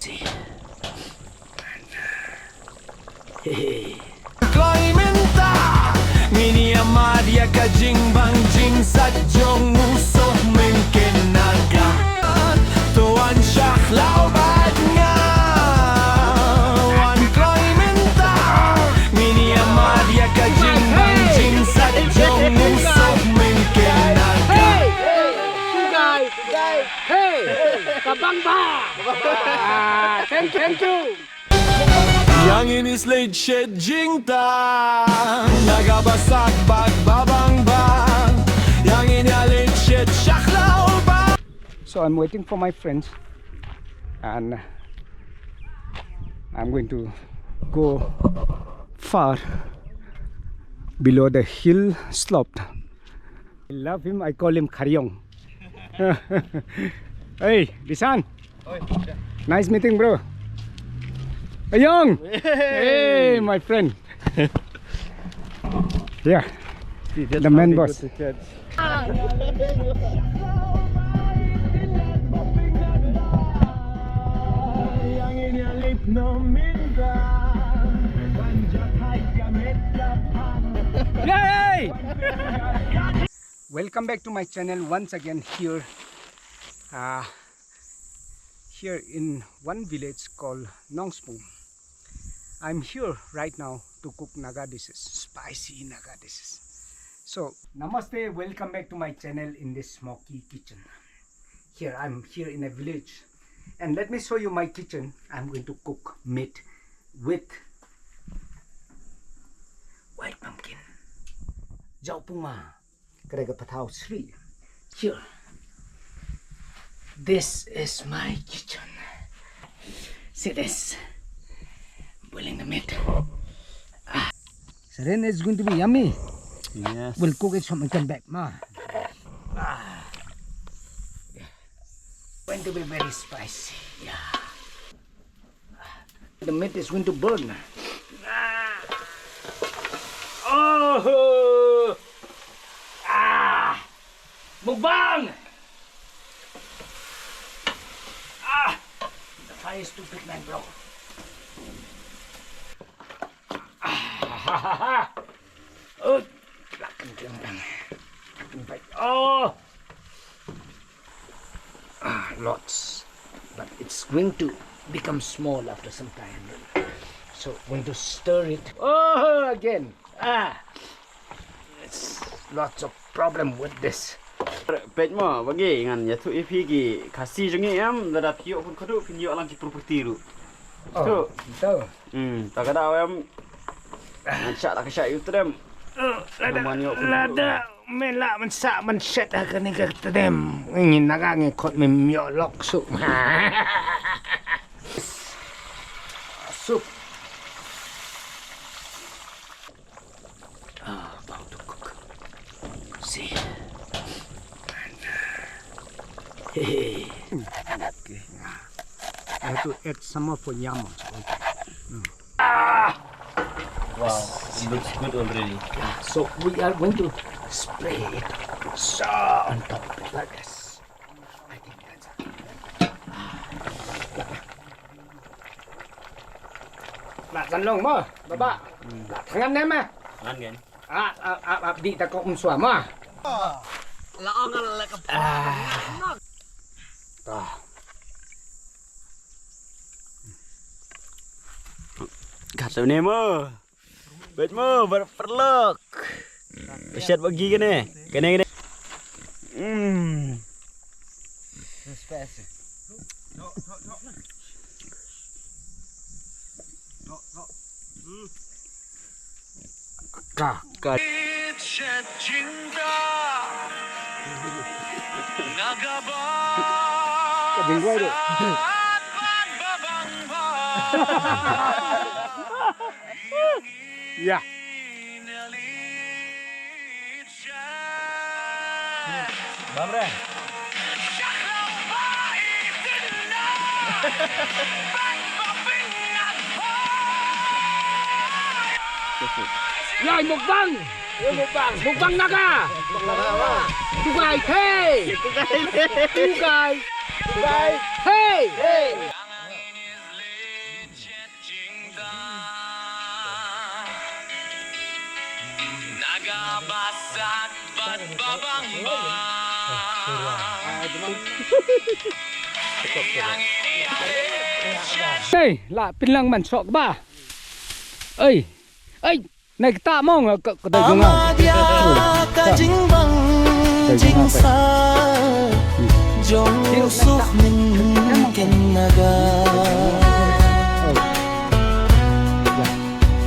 See. Minta Mini amaria ka jing bang jing sa jong usoh mungkin naga Tuan syaklau bad nga Wan kloy minta Mini amaria ka jing bang jing sa jong usoh mungkin naga Tugay Hey Kabang ba Thank you Yang ini slade shed jing tang Naga basak bag babang bang Yang ini alid shed syaklau bang. So I'm waiting for my friends and I'm going to go far below the hill slope. I love him, I call him Karyong. Hey Bisan, nice meeting bro. Ayong! Hey, my friend. Yeah, the man boss. Yay! Welcome back to my channel once again here. Here in one village called Nongspoon. I'm here right now to cook Naga dishes, spicy Naga dishes. So, namaste, welcome back to my channel in this smoky kitchen. I'm here in a village, and let me show you my kitchen. I'm going to cook meat with white pumpkin, jaupunga, karega patao sri. Here, this is my kitchen. See this. Boiling the meat. So then it's going to be yummy. Yes. We'll cook it from and come back, ma. Going to be very spicy. Yeah. The meat is going to burn. Oh! Mukbang! The fire is too big, man, bro. Oh, oh, lots, but it's going to become small after some time. So going to stir it. Oh, again. It's lots of problem with this. Pet mo bagi ngan ya tu EP ki kasih jongi am dada piok pun kodu pinyo alang ki property ru. Oh, so. Tak ada am Syak lah kesyak itu dem. Lada melak mensak menset akan ni kata dem. Ingin nak ngikut memiok lok sup. Sup. About to cook. See. Hey. Okay. I have to add some more for yam. Wow, it looks good already. Yeah, so we are going to spray it so on top of it like this. I think that's it. Nak sanlong mo, baba. Nak tangan na ma. Ngan kan? Di ta ko umswa mo. Laong ala ka. Kata ni mo. Bet mo berperlok. Besyat bagi kene. Kene. Space. Ka. Kabing gua deh. Ya. Bamre. Rồi mukbang. Mukbang Naga. Tugay hey. Tugay. Hey! Naga basat bat babang ba. Hey, lapin lang man sok ba? Ơi, ơi, này tạ mong là có tay không nào? Ka jing bang jing sa jong suk min ken naga.